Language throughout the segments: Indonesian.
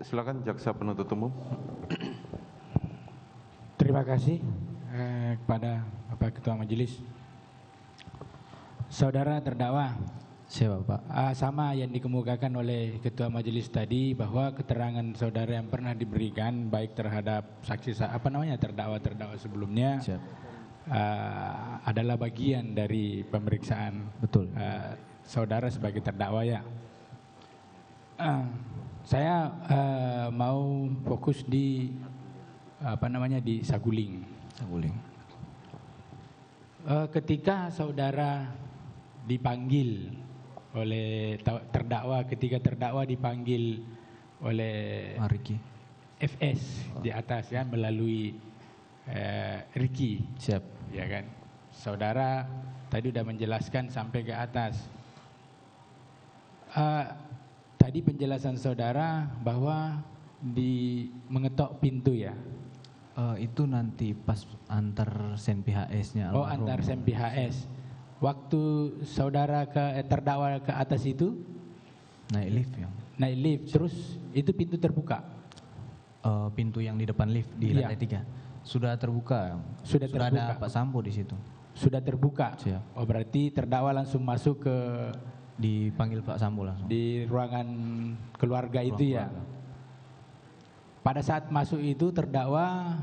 Silakan jaksa penuntut umum. Terima kasih kepada Bapak Ketua Majelis. Saudara terdakwa, Siapa Pak? sama yang dikemukakan oleh Ketua Majelis tadi bahwa keterangan saudara yang pernah diberikan baik terhadap saksi terdakwa sebelumnya adalah bagian dari pemeriksaan. Betul. Saudara sebagai terdakwa ya. Saya mau fokus di di Saguling. Saguling. Ketika saudara dipanggil oleh terdakwa, ketika terdakwa dipanggil oleh Ricky FS di atas ya melalui Ricky. Siap. Ya kan. Saudara tadi sudah menjelaskan sampai ke atas. Tadi penjelasan saudara bahwa mengetok pintu ya. Itu nanti pas antar sen PHS-nya. Oh, antar sen PHS. Waktu saudara terdakwa ke atas itu naik lift ya. Naik lift, terus itu pintu terbuka. Pintu yang di depan lift di lantai 3 sudah terbuka. Sudah terbuka. Ada Pak Sambo di situ. Sudah terbuka. Siap. Oh, berarti terdakwa langsung masuk ke dipanggil Pak Sambo langsung. Di ruangan keluarga itu ya. Pada saat masuk itu terdakwa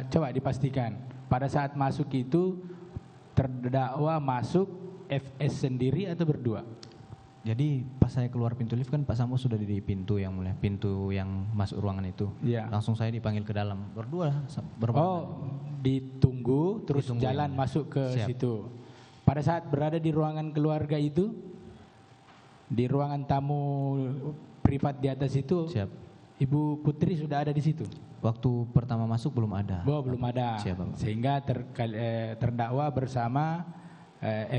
coba dipastikan. Pada saat masuk itu terdakwa masuk FS sendiri atau berdua? Jadi pas saya keluar pintu lift kan Pak Sambo sudah di pintu yang mulia, pintu yang masuk ruangan itu. Ya. Langsung saya dipanggil ke dalam berdua. Ditunggu terus ditunggu jalan masuk ke situ. Pada saat berada di ruangan keluarga itu, di ruangan tamu privat di atas itu, siap. Ibu Putri sudah ada di situ. Waktu pertama masuk belum ada. Belum ada. Siap, sehingga terdakwa bersama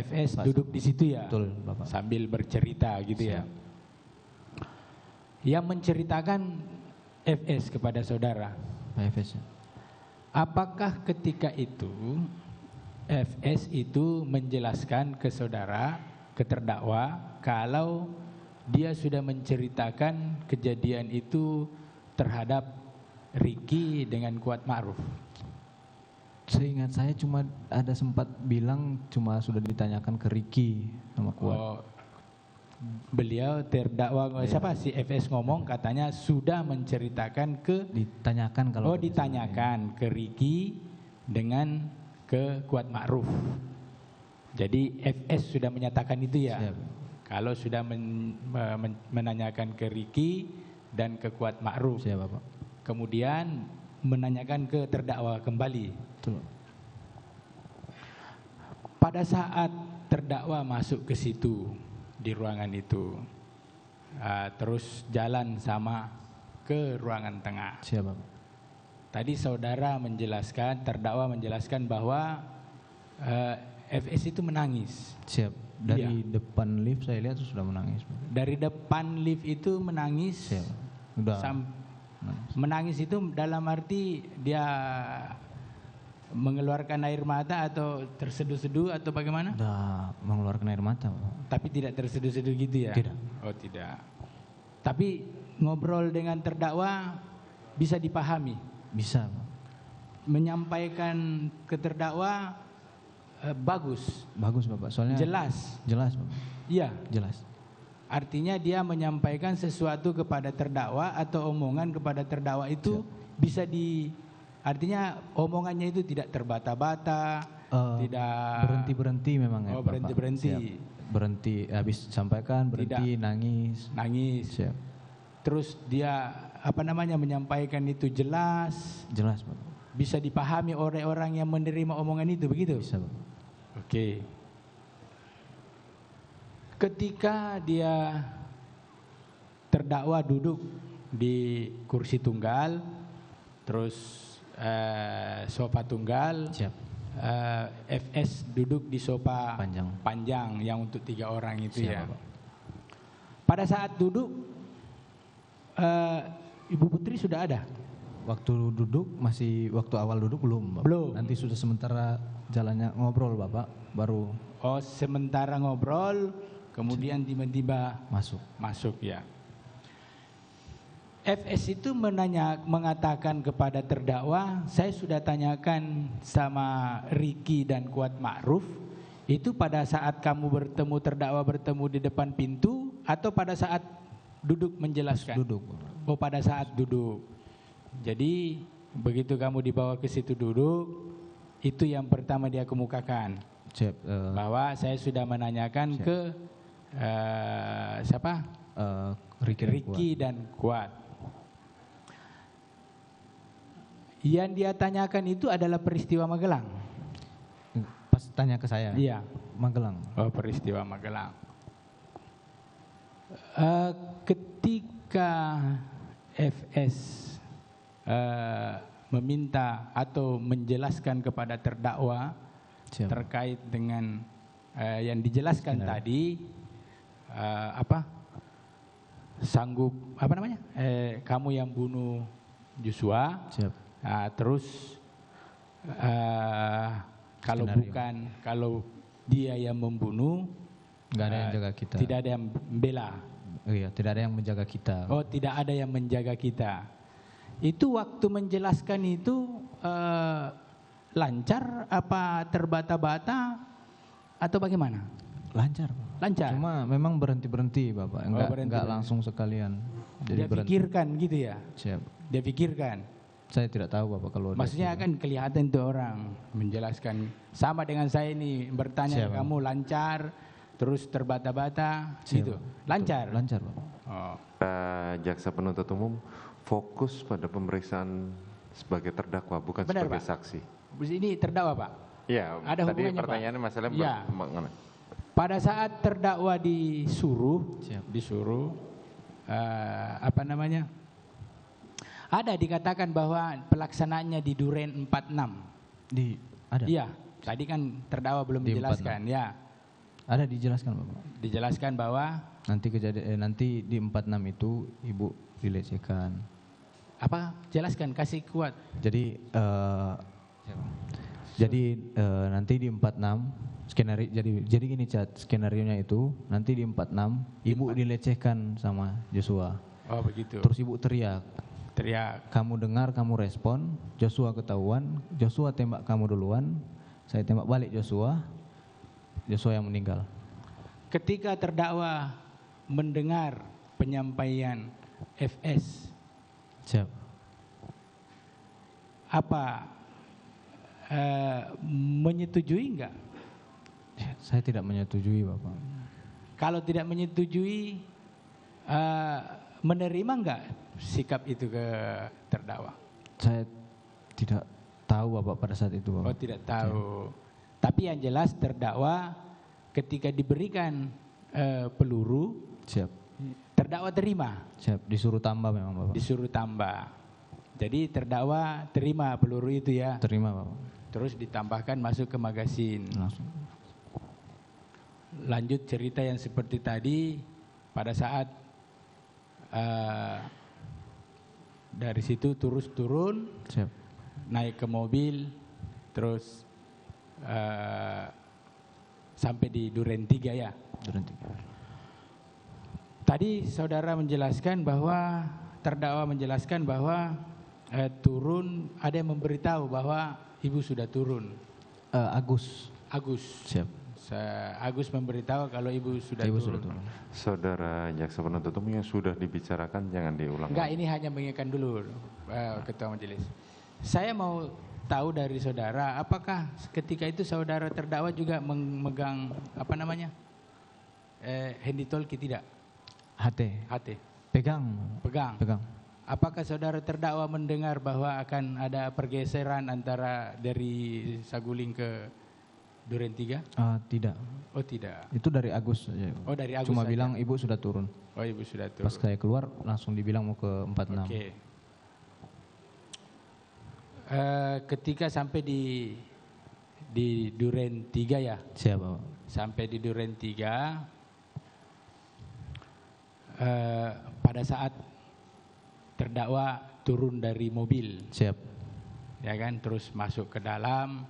FS duduk di situ ya. Betul, Bapak. Sambil bercerita gitu ya. Yang menceritakan FS kepada saudara. FS. Apakah ketika itu FS itu menjelaskan ke saudara, ke terdakwa, kalau dia sudah menceritakan kejadian itu terhadap Ricky dengan Kuat Ma'ruf? Seingat saya cuma ada sempat bilang cuma sudah ditanyakan ke Ricky sama Kuat. Oh, beliau terdakwa siapa si FS ngomong katanya sudah menceritakan ditanyakan kalau ditanyakan ke Ricky dengan ke Kuat Ma'ruf. Jadi FS sudah menyatakan itu ya. Siap. Kalau sudah menanyakan ke Ricky dan ke Kuat Ma'ruf. Siap, Bapak. Kemudian menanyakan ke terdakwa kembali. Betul. Pada saat terdakwa masuk ke situ di ruangan itu, terus jalan sama ke ruangan tengah. Siap, Bapak. Tadi saudara menjelaskan, terdakwa menjelaskan bahwa FS itu menangis. Siap. Dari depan lift saya lihat sudah menangis. Dari depan lift itu menangis. Siap. Udah. Menangis itu dalam arti dia mengeluarkan air mata atau terseduh-seduh atau bagaimana? Udah mengeluarkan air mata, Pak. Tapi tidak terseduh-seduh gitu ya? Tidak. Oh, tidak. Tapi ngobrol dengan terdakwa bisa dipahami? Bisa, Pak. Menyampaikan ke terdakwa bagus. Bagus, Bapak. Soalnya jelas. Jelas, Bapak. Iya. Jelas. Artinya dia menyampaikan sesuatu kepada terdakwa atau omongan kepada terdakwa itu bisa artinya omongannya itu tidak terbata-bata, tidak berhenti memang ya. Oh, berhenti. Berhenti habis sampaikan, berhenti, tidak. Nangis. Siap. Terus dia menyampaikan itu jelas. Jelas, Bapak. Bisa dipahami oleh orang yang menerima omongan itu, begitu? Bisa, Bapak. Oke. Ketika dia terdakwa duduk di kursi tunggal, terus sofa tunggal, siap. FS duduk di sofa panjang yang untuk 3 orang itu. Siap, ya. Bapak. Pada saat duduk, Ibu Putri sudah ada? Waktu duduk waktu awal duduk belum, Bapak. Belum. Nanti sudah sementara jalannya ngobrol, Bapak, baru. Oh, sementara ngobrol, kemudian tiba-tiba masuk ya. FS itu mengatakan kepada terdakwa, saya sudah tanyakan sama Ricky dan Kuat Ma'ruf, itu pada saat kamu bertemu, terdakwa bertemu di depan pintu atau pada saat duduk menjelaskan? Duduk. Oh, pada saat duduk. Jadi begitu kamu dibawa ke situ duduk, itu yang pertama dia kemukakan. Siap. Bahwa saya sudah menanyakan ke siapa? Ricky dan Kuat. Yang dia tanyakan itu adalah peristiwa Magelang. Pas tanya ke saya. Iya. Magelang. Oh, peristiwa Magelang. Ketika FS meminta atau menjelaskan kepada terdakwa terkait dengan yang dijelaskan tadi, sanggup kamu yang bunuh Joshua. Siap. Terus kalau dia yang membunuh, nggak ada yang jaga kita. Tidak ada yang membela. Iya, tidak ada yang menjaga kita. Oh, tidak ada yang menjaga kita. Itu waktu menjelaskan itu lancar apa terbata-bata atau bagaimana? Lancar. Lancar. Cuma memang berhenti Bapak, enggak langsung sekalian. Jadi dia pikirkan gitu ya? Siap. Dia pikirkan. Saya tidak tahu Bapak kalau maksudnya kan kelihatan tuh orang menjelaskan sama dengan saya ini bertanya ke kamu lancar terus terbata-bata gitu. Lancar. Lancar Bapak. Oh. Jaksa penuntut umum fokus pada pemeriksaan sebagai terdakwa bukan benar, sebagai Pak. saksi. Ini terdakwa Pak. Iya. Ada tadi hubungannya, pertanyaannya Pak. masalah ya. Pada saat terdakwa disuruh ada dikatakan bahwa pelaksanaannya di Duren 46. Ada. Iya, tadi kan terdakwa belum dijelaskan, ya. Ada dijelaskan Bapak. Dijelaskan bahwa nanti di 46 itu Ibu dilecehkan. Apa? Jelaskan, kasih kuat. Jadi nanti di 46 skenario jadi gini skenarionya itu nanti di 46 Ibu dilecehkan sama Joshua. Oh, begitu. Terus Ibu teriak. Kamu dengar, kamu respon, Joshua ketahuan, Joshua tembak kamu duluan, saya tembak balik Joshua yang meninggal. Ketika terdakwa mendengar penyampaian FS, siap. Apa menyetujui enggak? Saya tidak menyetujui Bapak. Kalau tidak menyetujui, menerima enggak sikap itu ke terdakwa? Saya tidak tahu Bapak pada saat itu Bapak. Oh, tidak tahu. Tapi yang jelas terdakwa ketika diberikan peluru, siap. Terdakwa terima. Siap, disuruh tambah memang Bapak. Disuruh tambah. Jadi terdakwa terima peluru itu ya. Terima Bapak. Terus ditambahkan masuk ke magasin. Langsung. Lanjut cerita yang seperti tadi, pada saat dari situ terus turun, siap. Naik ke mobil, terus sampai di Duren 3 ya. Duren 3. Tadi saudara menjelaskan bahwa terdakwa menjelaskan bahwa turun, ada yang memberitahu bahwa ibu sudah turun. Agus. Siap. Agus memberitahu kalau ibu sudah turun. Saudara jaksa penuntut umum yang sudah dibicarakan jangan diulang. Enggak, ini hanya mengingatkan dulu ketua majelis. Saya mau tahu dari saudara, apakah ketika itu saudara terdakwa juga memegang handy talkie tidak? HT. Pegang. Apakah saudara terdakwa mendengar bahwa akan ada pergeseran antara dari Saguling ke Duren 3? Tidak. Oh, tidak. Itu dari Agus saja. Oh, dari Agus. Cuma saja. bilang ibu sudah turun. Oh, ibu sudah turun. Pas saya keluar langsung dibilang mau ke 46. Oke. Ketika sampai di Duren 3 ya? Siap, Bapak. Sampai di Duren 3, pada saat terdakwa turun dari mobil. Siap. Ya kan, terus masuk ke dalam.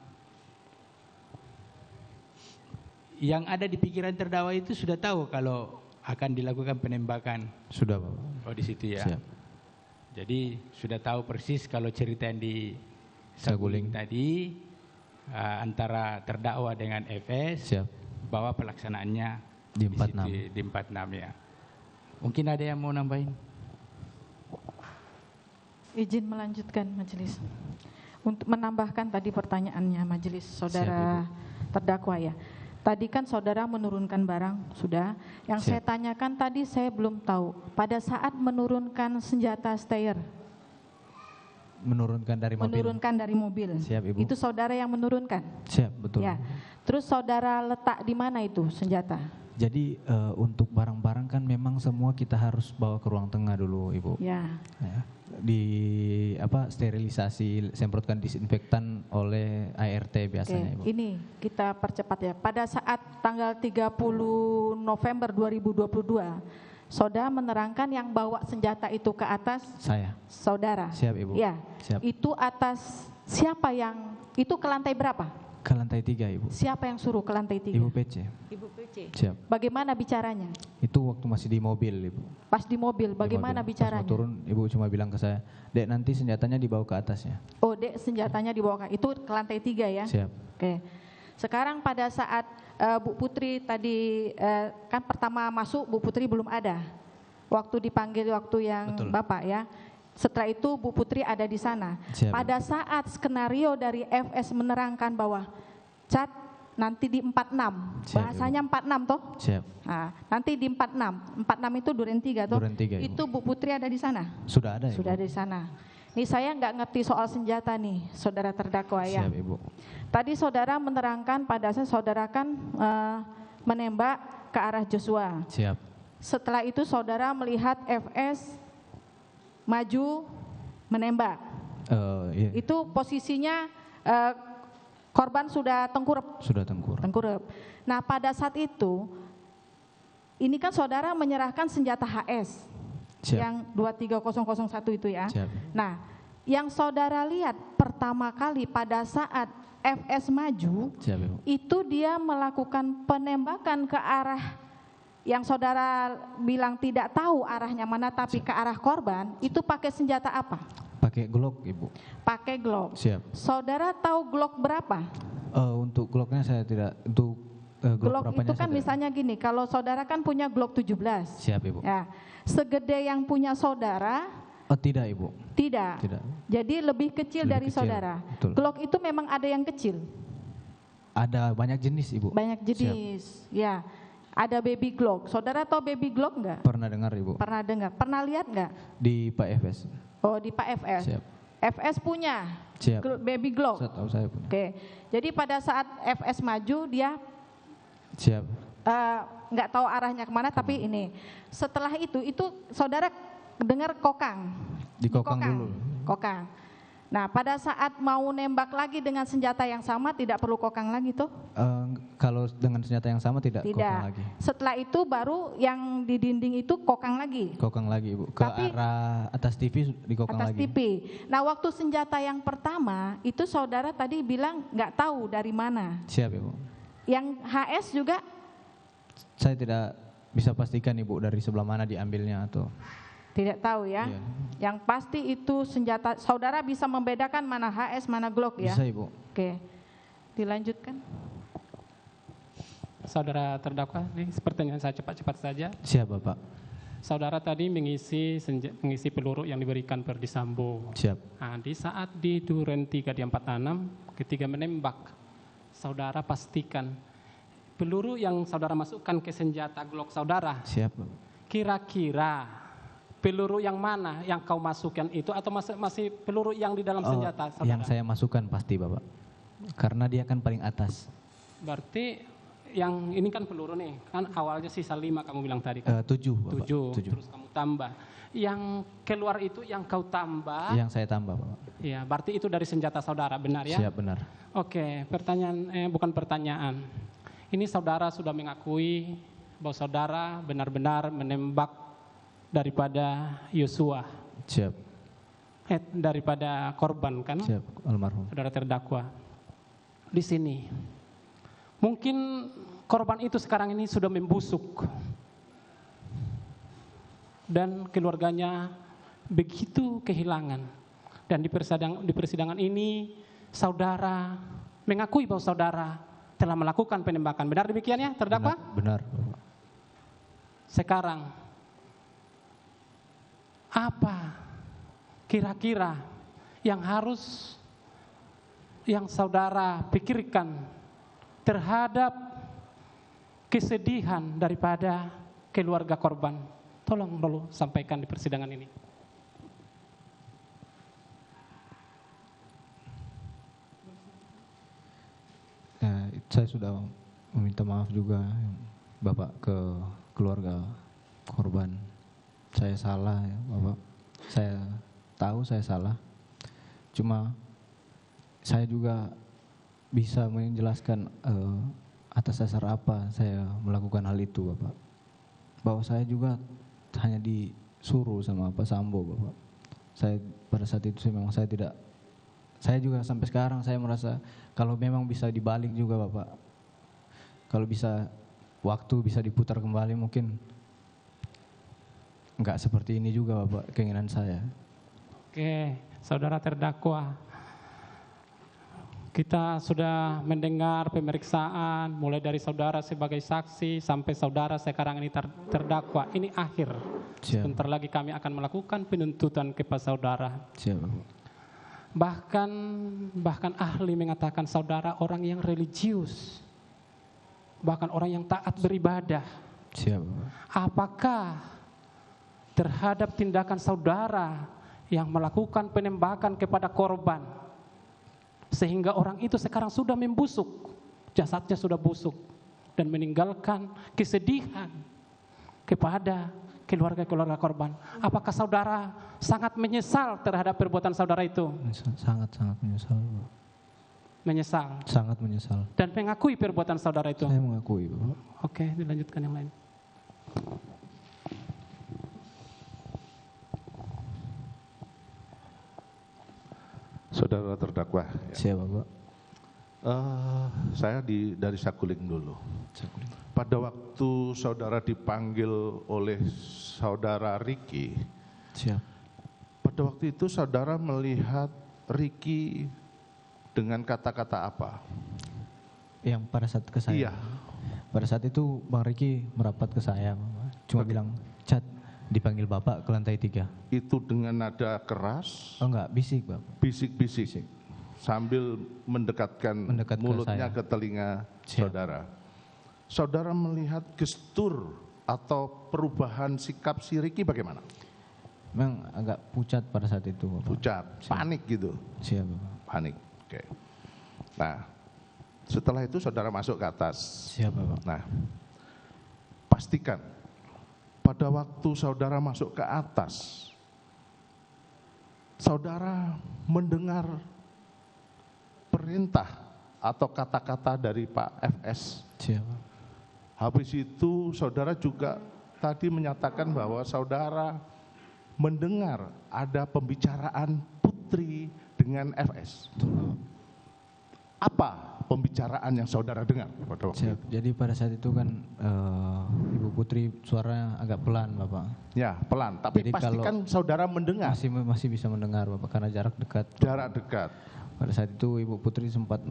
Yang ada di pikiran terdakwa itu sudah tahu kalau akan dilakukan penembakan. Sudah, Bapak. Oh, di situ ya. Siap. jadi sudah tahu persis kalau cerita yang di Saguling tadi antara terdakwa dengan FS, siap bahwa pelaksanaannya di situ, 46. di 46 ya. Mungkin ada yang mau nambahin? Izin melanjutkan majelis. Untuk menambahkan tadi pertanyaannya majelis saudara terdakwa ya. Tadi kan saudara menurunkan barang, sudah. Yang saya tanyakan tadi saya belum tahu. Pada saat menurunkan senjata steyr, Menurunkan dari mobil. menurunkan dari mobil. Siap, Ibu. Itu saudara yang menurunkan. Siap, betul. Ya. Terus saudara letak di mana itu senjata? Jadi untuk barang-barang kan memang semua kita harus bawa ke ruang tengah dulu, Ibu. Ya. Ya. Di sterilisasi, semprotkan disinfektan oleh ART biasanya, Ibu. Ini kita percepat ya. Pada saat tanggal 30 November 2022, saudara menerangkan yang bawa senjata itu ke atas Saya. saudara. Siap, Ibu. Ya. Siap. Itu atas siapa yang itu ke lantai berapa? Ke lantai 3, Ibu. Siapa yang suruh ke lantai 3? Ibu PC. Ibu PC. Siap. Bagaimana bicaranya? Itu waktu masih di mobil, Ibu. Pas di mobil, bagaimana Di mobil. bicaranya? Pas mau turun, Ibu cuma bilang ke saya, "Dek, nanti senjatanya dibawa ke atas ya." Oh, dek, senjatanya dibawa ke itu ke lantai 3 ya? Siap. Oke. Sekarang pada saat Bu Putri tadi kan pertama masuk Bu Putri belum ada. Waktu dipanggil waktu yang Betul. Bapak ya. Setelah itu Bu Putri ada di sana. Siap. Pada saat skenario dari FS menerangkan bahwa cat nanti di 46. Siap, Bahasanya 46 toh? Siap. Nah, nanti di 46. 46 itu Duren 3 toh? Duren 3, Ibu. Itu Bu Putri ada di sana? Sudah ada, Ibu. Sudah ada di sana. Nih saya nggak ngerti soal senjata nih, saudara terdakwa ya. Siap, Ibu. Tadi saudara menerangkan pada saat saudara kan menembak ke arah Joshua. Siap. Setelah itu saudara melihat FS maju menembak. Iya. Itu posisinya korban sudah tengkurap. Sudah tengkurap. Nah pada saat itu, ini kan saudara menyerahkan senjata HS. Siap. Yang 23001 itu ya. Siap. Nah, yang saudara lihat pertama kali pada saat FS maju, Siap, Ibu. itu dia melakukan penembakan ke arah yang saudara bilang tidak tahu arahnya mana, tapi ke arah korban, itu pakai senjata apa? Pakai Glock, Ibu. Pakai Glock. Siap. Saudara tahu Glock berapa? Untuk Glocknya saya tidak, untuk Glock Glock berapanya itu kan saya tidak. misalnya gini, kalau saudara kan punya Glock 17. Siap, Ibu. Ya, segede yang punya saudara, Oh, tidak, Ibu. tidak. Tidak. Jadi lebih kecil Lebih dari kecil, saudara. betul. Glock itu memang ada yang kecil, Ada banyak jenis, Ibu. banyak jenis. Ya, ada baby Glock. Saudara tahu baby Glock nggak? Pernah dengar, Ibu? Pernah dengar? Pernah lihat nggak? Di Pak FS. Oh, di Pak FS. Siap. FS punya Siap. baby Glock. Saya tahu, saya punya. Oke. Jadi pada saat FS maju dia Siap. nggak tahu arahnya kemana, tapi ini. Setelah itu saudara dengar kokang. Dikokang dulu. Kokang. Nah, pada saat mau nembak lagi dengan senjata yang sama tidak perlu kokang lagi tuh? Kalau dengan senjata yang sama tidak kokang Tidak. lagi. Setelah itu baru yang di dinding itu kokang lagi. Kokang lagi, Ibu. Ke Tapi- arah atas TV dikokang Atas lagi. TV. Nah, waktu senjata yang pertama itu saudara tadi bilang nggak tahu dari mana. Siap, Ibu. Yang HS juga Saya tidak bisa pastikan, Ibu, dari sebelah mana diambilnya atau tidak tahu ya. Iya. Yang pasti itu senjata, saudara bisa membedakan mana HS, mana Glock ya. bisa, Ibu. Oke, dilanjutkan. Saudara terdakwa, ini pertanyaan saya cepat-cepat saja. Siap, Bapak. Saudara tadi mengisi peluru yang diberikan Verdi Sambo. Siap. Nah, di saat di Duren 3 di 46, ketika menembak, saudara pastikan peluru yang saudara masukkan ke senjata Glock saudara, Siap, Bapak. kira-kira peluru yang mana yang kau masukkan itu, atau masih peluru yang di dalam senjata saudara? Yang saya masukkan pasti, Bapak. Karena dia kan paling atas. Berarti yang ini kan peluru nih, kan awalnya sisa 5 kamu bilang tadi kan? 7, Bapak. 7, 7. terus kamu tambah. Yang keluar itu yang kau tambah, Yang saya tambah, Bapak. ya berarti itu dari senjata saudara, benar ya? Siap, benar. Oke, bukan pertanyaan. Ini saudara sudah mengakui bahwa saudara benar-benar menembak daripada Yosua, Siap. daripada korban kan? Siap, almarhum. Saudara terdakwa. Di sini, mungkin korban itu sekarang ini sudah membusuk dan keluarganya begitu kehilangan. Dan di persidangan ini saudara mengakui bahwa saudara telah melakukan penembakan. Benar demikian ya terdakwa? Benar, Bapak. Sekarang apa kira-kira yang saudara pikirkan terhadap kesedihan daripada keluarga korban? Tolong dulu sampaikan di persidangan ini. Ya, saya sudah meminta maaf juga Bapak ke keluarga korban. Saya salah ya Bapak. Saya tahu saya salah. Cuma saya juga bisa menjelaskan atas dasar apa saya melakukan hal itu Bapak. Bahwa saya juga hanya disuruh sama Pak Sambo Bapak. Saya pada saat itu memang saya juga sampai sekarang saya merasa kalau memang bisa dibalik juga Bapak. Kalau bisa waktu bisa diputar kembali mungkin enggak seperti ini juga Bapak keinginan saya. Oke, saudara terdakwa. Kita sudah mendengar pemeriksaan mulai dari saudara sebagai saksi sampai saudara sekarang ini terdakwa. Ini akhir. Siap. Sebentar lagi kami akan melakukan penuntutan kepada saudara. Siap Bapak. Bahkan ahli mengatakan saudara orang yang religius. Bahkan orang yang taat beribadah. Siap Bapak. Apakah terhadap tindakan saudara yang melakukan penembakan kepada korban sehingga orang itu sekarang sudah membusuk, jasadnya sudah busuk dan meninggalkan kesedihan kepada keluarga-keluarga korban. Apakah saudara sangat menyesal terhadap perbuatan saudara itu? Sangat menyesal Bapak. Menyesal. Sangat menyesal. Dan mengakui perbuatan saudara itu? Saya mengakui Bapak. Oke, dilanjutkan yang lain. Saudara terdakwa, ya. Siap Bapak. Saya dari Saguling dulu. Saguling. Pada waktu saudara dipanggil oleh saudara Ricky, Siap. pada waktu itu saudara melihat Ricky dengan kata-kata apa? Yang pada saat ke saya. Iya. Pada saat itu Bang Riki merapat ke saya Bapak. Cuma bilang, "Cat, dipanggil Bapak ke lantai 3." Itu dengan nada keras, Oh enggak, bisik Bapak. bisik-bisik, sambil mendekatkan Mendekat ke mulutnya saya. ke telinga Siap. saudara. Saudara melihat gestur atau perubahan sikap si Ricky bagaimana? Memang agak pucat pada saat itu Bapak. Pucat, panik gitu, Siap Bapak. panik. Oke. Nah, setelah itu saudara masuk ke atas. Siap Bapak. Nah, pastikan pada waktu saudara masuk ke atas, saudara mendengar perintah atau kata-kata dari Pak FS. Siap Bapak. Habis itu saudara juga tadi menyatakan bahwa saudara mendengar ada pembicaraan Putri dengan FS. Apa pembicaraan yang saudara dengar pada waktu Siap. itu? Jadi pada saat itu kan Ibu Putri suaranya agak pelan Bapak. Ya, pelan. Tapi Jadi pastikan saudara mendengar Masih bisa mendengar Bapak karena jarak dekat. jarak dekat. Pada saat itu Ibu Putri sempat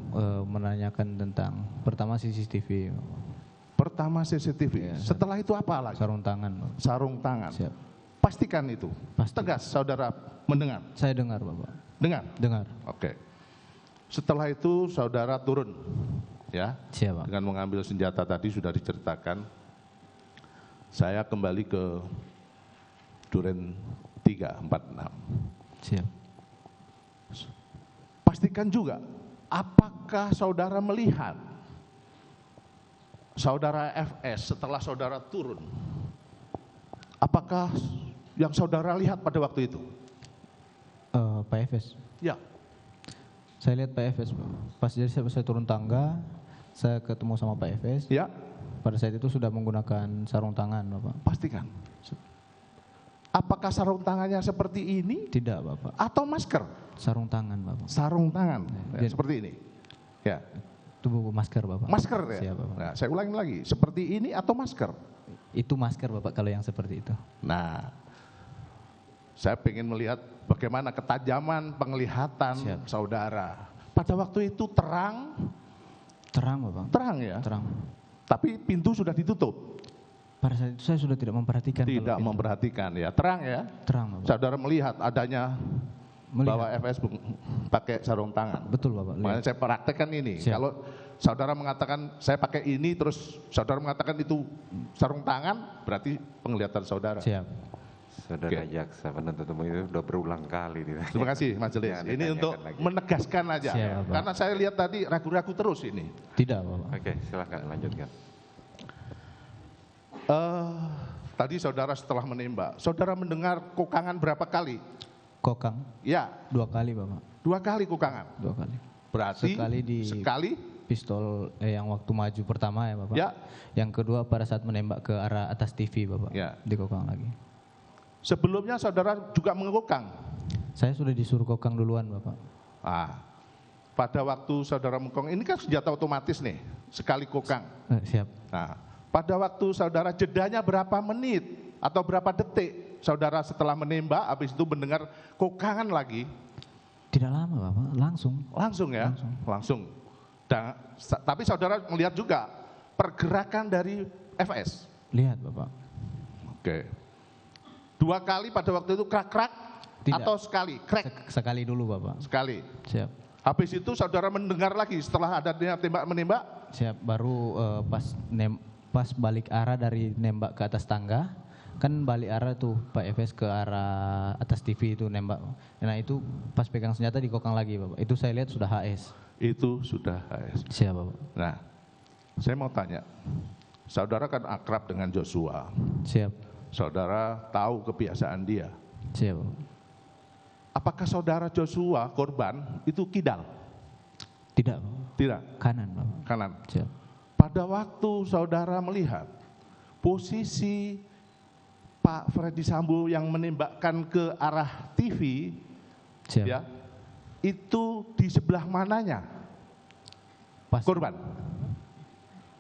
menanyakan tentang pertama CCTV, Pertama CCTV. Ya, Setelah itu apa lagi? sarung tangan Bapak. Sarung tangan. Siap. Pastikan itu. Pasti. Tegas saudara mendengar. Saya dengar Bapak. Dengar. Dengar. Oke. Setelah itu saudara turun. Ya. Siap Pak. Dengan mengambil senjata tadi sudah diceritakan. Saya kembali ke Duren 346. Siap. Pastikan juga apakah saudara melihat saudara FS setelah saudara turun. Apakah yang saudara lihat pada waktu itu? Pak Efes. Ya. Saya lihat Pak Efes Pak. Pas jadi saya turun tangga, saya ketemu sama Pak Efes. Ya, Pada saat itu sudah menggunakan sarung tangan Bapak. pastikan. Apakah sarung tangannya seperti ini Tidak Bapak. atau masker? Sarung tangan Bapak. Sarung tangan ya, Jadi- seperti ini. Ya, Itu masker Bapak. masker ya. Siap Bapak. Nah, saya ulangi lagi, seperti ini atau masker? Itu masker Bapak kalau yang seperti itu. Nah, Saya ingin melihat bagaimana ketajaman penglihatan Siap. saudara. Pada waktu itu terang Bapak. Terang ya? Terang. Tapi pintu sudah ditutup. Pada saat itu saya sudah tidak memperhatikan. kalau Tidak itu. memperhatikan ya. Terang ya? Terang Bapak. Saudara melihat adanya bahwa FS pakai sarung tangan. Betul Bapak. Makanya Lihat. saya praktekkan ini. Siap. Kalau saudara mengatakan saya pakai ini terus saudara mengatakan itu sarung tangan, berarti penglihatan saudara. Siap. Saudara Oke. jaksa penuntut umum itu sudah berulang kali ditanya. Terima kasih majelis. Jangan Ini ditanyakan untuk lagi. menegaskan aja. Siap, Pak. Karena saya lihat tadi ragu-ragu terus ini. Tidak Bapak. Oke, silakan lanjutkan. Tadi saudara setelah menembak, saudara mendengar kokangan berapa kali? Kokang Ya, 2 kali Bapak. 2 kali kokangan. 2 kali. Berarti sekali Pistol yang waktu maju pertama ya Bapak. Ya. Yang kedua pada saat menembak ke arah atas TV Bapak. Ya. Dikokang lagi. sebelumnya saudara juga mengekokang. Saya sudah disuruh kokang duluan Bapak. Pada waktu saudara mengekokang, ini kan senjata otomatis nih, sekali kokang. Siap. Nah, pada waktu saudara jedanya berapa menit atau berapa detik saudara setelah menembak, habis itu mendengar kokangan lagi, Tidak lama Bapak, langsung. langsung ya, langsung. Dan, tapi saudara melihat juga pergerakan dari FS. Lihat Bapak. Oke. 2 kali pada waktu itu krak-krak Tidak. atau sekali? Krek, Sekali dulu Bapak. sekali. Siap. Habis itu saudara mendengar lagi setelah ada tembak-menembak? Siap. Baru pas balik arah dari nembak ke atas tangga, kan balik arah tuh Pak FS ke arah atas TV itu nembak. Nah itu pas pegang senjata dikokang lagi Bapak. Itu saya lihat sudah HS. Itu sudah HS. Siap Bapak. Nah, saya mau tanya, saudara kan akrab dengan Joshua, Siap. saudara tahu kebiasaan dia. Siap Bapak. Apakah saudara Joshua korban itu kidal? Tidak Bapak. Tidak, Kanan Bapak. kanan. Siap. Pada waktu saudara melihat posisi Pak Freddy Sambo yang menembakkan ke arah TV, Siap. ya, itu di sebelah mananya Pas. korban?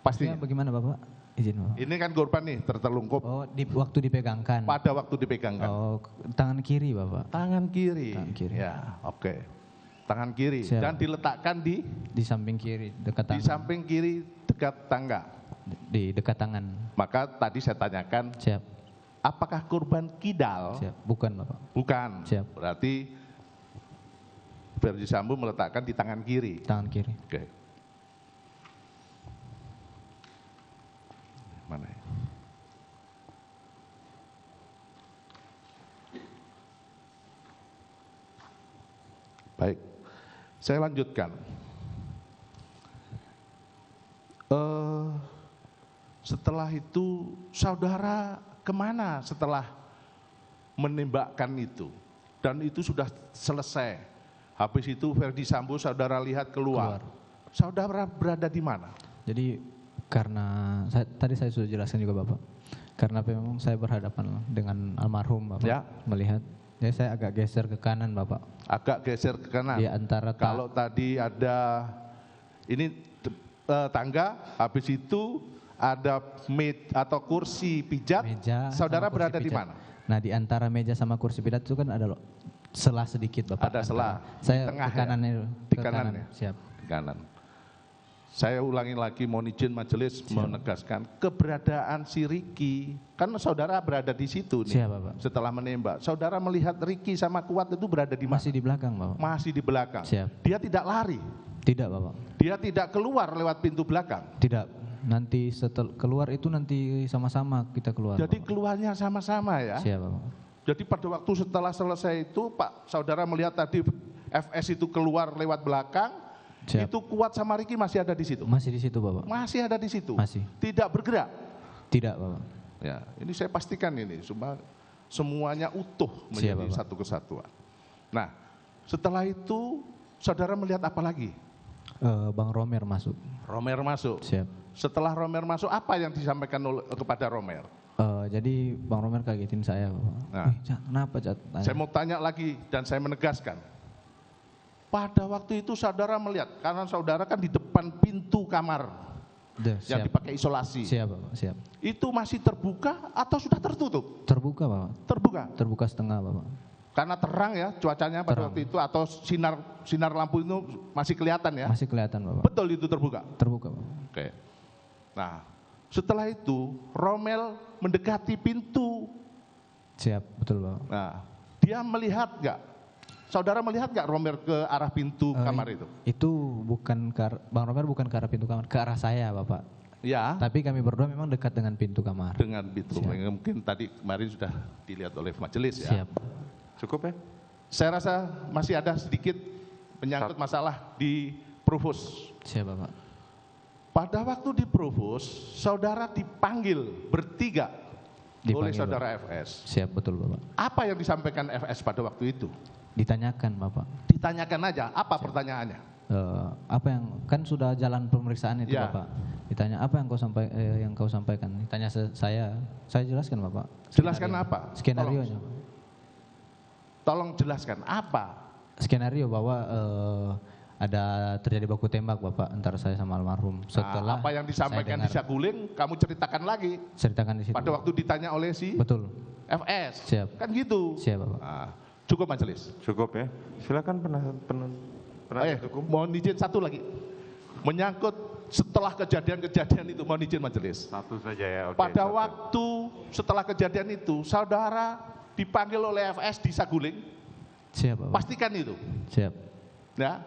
Pastinya. Ya, bagaimana Bapak? Izin Bapak. Ini kan korban nih tertelungkup Oh, waktu dipegangkan. pada waktu dipegangkan. Oh, tangan kiri Bapak. Tangan kiri. Tangan kiri. Ya, oke. Tangan kiri Siap. dan diletakkan di Di samping kiri dekat tangan. samping kiri dekat tangga. Di dekat tangan. Maka tadi saya tanyakan, Siap. apakah korban kidal? Siap. Bukan Bapak. Bukan. Siap. Berarti Freddy Sambo meletakkan di tangan kiri. Tangan kiri. Oke. Mana ya? Baik, saya lanjutkan. Setelah itu saudara kemana setelah menembakkan itu? Dan itu sudah selesai. Habis itu Freddy Sambo saudara lihat keluar. Saudara berada di mana? Jadi karena tadi saya sudah jelaskan juga Bapak. Karena memang saya berhadapan dengan almarhum Bapak. Ya. Melihat. Jadi saya agak geser ke kanan Bapak. Agak geser ke kanan. Di antara Kalau tadi ada ini tangga, habis itu ada atau kursi pijat, meja. saudara sama kursi berada di pijat. mana? Nah di antara meja sama kursi pijat itu kan ada selah sedikit Bapak. Ada selah. Saya Di tengah ke kanan ya? itu. Di ke kanan kanan. ya? Siap. Di kanan. Saya ulangi lagi, mohon izin majelis menegaskan keberadaan si Ricky. Kan saudara berada di situ nih. Siap Bapak. Setelah menembak, saudara melihat Ricky sama Kuat itu berada di mana? Masih di belakang Bapak. Masih di belakang. Siap. Dia tidak lari. Tidak Bapak. Dia tidak keluar lewat pintu belakang. Tidak. Nanti setelah keluar itu nanti sama-sama kita keluar. Jadi Bapak. keluarnya sama-sama ya. Siap Bapak. Jadi pada waktu setelah selesai itu, Pak saudara melihat tadi FS itu keluar lewat belakang, Siap. itu Kuat sama Ricky masih ada di situ. Masih di situ Bapak. Masih ada di situ. Masih. Tidak bergerak. Tidak Bapak. Ya, ini saya pastikan ini semuanya utuh menjadi Bapak. satu kesatuan. Nah, setelah itu saudara melihat apa lagi? Bang Romer masuk. Romer masuk. Siap. Setelah Romer masuk, apa yang disampaikan kepada Romer? Jadi Bang Romer kagetin saya Bapak. Nah. Cat, kenapa Cat? Tanya. Saya mau tanya lagi dan saya menegaskan. Pada waktu itu saudara melihat, karena saudara kan di depan pintu kamar yang Siap. dipakai isolasi. Siap Bapak, siap. Itu masih terbuka atau sudah tertutup? Terbuka Bapak. Terbuka. Terbuka setengah Bapak. Karena terang ya cuacanya pada Terang. waktu itu, atau sinar lampu itu masih kelihatan ya? Masih kelihatan Bapak. Betul itu terbuka? Terbuka Bapak. Oke. Nah, setelah itu Romel mendekati pintu. Siap, betul Bapak. Nah, dia melihat nggak? Saudara melihat nggak Romel ke arah pintu kamar itu? Itu bukan Bang Romer bukan ke arah pintu kamar, ke arah saya Bapak. Ya, Tapi kami berdua memang dekat dengan pintu kamar. dengan pintu. Mungkin tadi kemarin sudah dilihat oleh majelis ya. Siap. Cukup ya? Saya rasa masih ada sedikit menyangkut masalah di Provos. Siap Bapak. Pada waktu di Provos, saudara dipanggil bertiga oleh Dipanggil, saudara FS. Siap, betul Bapak. Apa yang disampaikan FS pada waktu itu? Ditanyakan Bapak. Ditanyakan aja, apa pertanyaannya? Apa yang kan sudah jalan pemeriksaan itu Ya. Bapak. Ditanya apa yang kau sampaikan. Ditanya saya jelaskan Bapak. Jelaskan Skenario. apa? Skenarionya. Tolong jelaskan apa? Skenario bahwa ada terjadi baku tembak Bapak antara saya sama almarhum. Setelah Apa yang disampaikan di saya Saguling, kamu ceritakan lagi ceritakan di situ. pada waktu ditanya oleh si Betul. FS. Siap. Kan gitu. Siap Bapak. Nah, cukup majelis. Cukup ya? Silakan penasihat hukum. Mohon izin satu lagi. Menyangkut setelah kejadian-kejadian itu, mohon izin majelis. Satu saja ya. Oke, Pada satu. waktu setelah kejadian itu, saudara dipanggil oleh FS di Saguling, Siap Bapak. pastikan itu. Siap. Ya.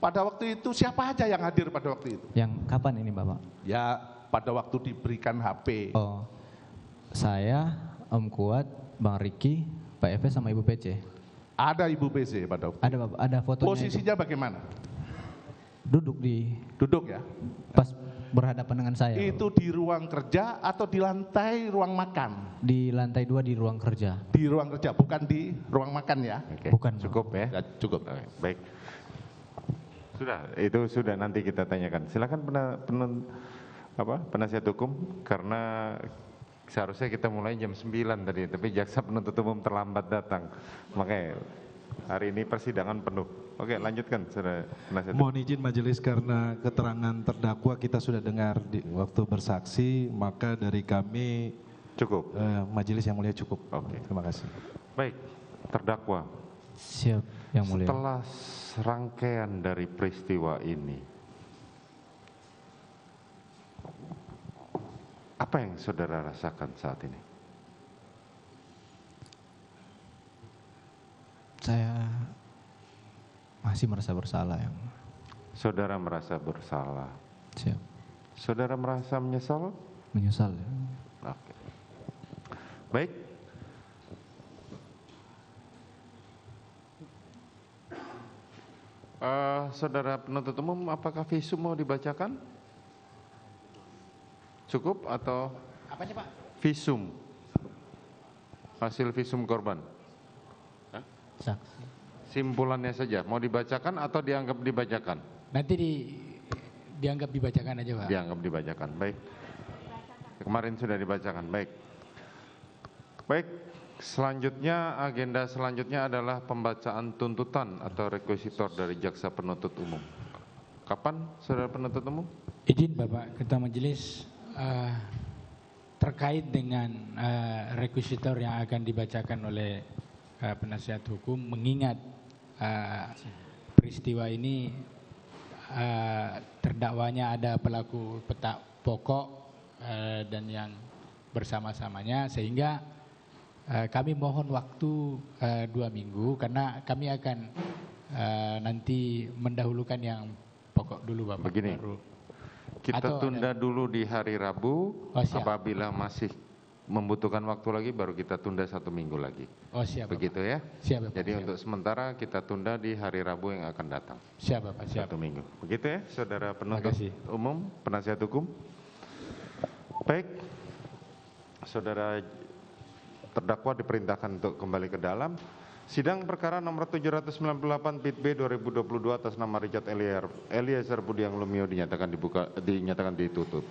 Pada waktu itu siapa aja yang hadir pada waktu itu? Yang kapan ini Bapak? Ya, pada waktu diberikan HP. Oh, saya, Om Kuat, Bang Riki, Pak Efes sama Ibu PC. Ada Ibu PC pada waktu. Ada Bapak, ada fotonya. itu. Posisinya bagaimana? Duduk Duduk ya. pas berhadapan dengan saya. Bapak. Itu di ruang kerja atau di lantai ruang makan? Di lantai 2 di ruang kerja. Di ruang kerja, bukan di ruang makan ya. Oke, Bukan, cukup ya. Ya, cukup. Oke, baik. Sudah, itu sudah nanti kita tanyakan. Silakan penasihat hukum, karena seharusnya kita mulai jam 9 tadi, tapi jaksa penuntut umum terlambat datang. Makanya hari ini persidangan penuh. Oke, lanjutkan saudara penasihat hukum. Mohon izin majelis, karena keterangan terdakwa kita sudah dengar di waktu bersaksi, maka dari kami Cukup. majelis yang mulia cukup. Oke. Terima kasih. Baik, terdakwa. Siap, yang mulia. Setelah serangkaian dari peristiwa ini, apa yang saudara rasakan saat ini? Saya masih merasa bersalah yang. Saudara merasa bersalah. Siap. Saudara merasa menyesal? Menyesal ya. Oke. Baik. Saudara penuntut umum, apakah visum mau dibacakan? Cukup atau? Apanya Pak? Visum. Hasil visum korban. Saksi. Simpulannya saja, mau dibacakan atau dianggap dibacakan? Nanti dianggap dibacakan aja Pak. Dianggap dibacakan, baik. Kemarin sudah dibacakan, baik. Baik, selanjutnya agenda selanjutnya adalah pembacaan tuntutan atau rekuisitor dari jaksa penuntut umum. Kapan saudara penuntut umum? Izin Bapak Ketua Majelis, terkait dengan rekuisitor yang akan dibacakan oleh penasihat hukum, mengingat peristiwa ini terdakwanya ada pelaku pokok dan yang bersama-samanya, sehingga kami mohon waktu 2 minggu karena kami akan nanti mendahulukan yang pokok dulu Bapak. Begini, Baru. kita Atau tunda dulu di hari Rabu, Oh, siap. apabila masih membutuhkan waktu lagi baru kita tunda 1 minggu lagi. Oh siap Bapak. Begitu ya? Siap Bapak. Jadi siap. untuk sementara kita tunda di hari Rabu yang akan datang. Siap Bapak, siap. 1 minggu. Begitu ya, saudara penuntut kasih. umum, penasihat hukum. Baik, saudara terdakwa diperintahkan untuk kembali ke dalam. Sidang perkara nomor 798 PIT B 2022 atas nama Richard Eliezer Budiang Lumiu dinyatakan ditutup.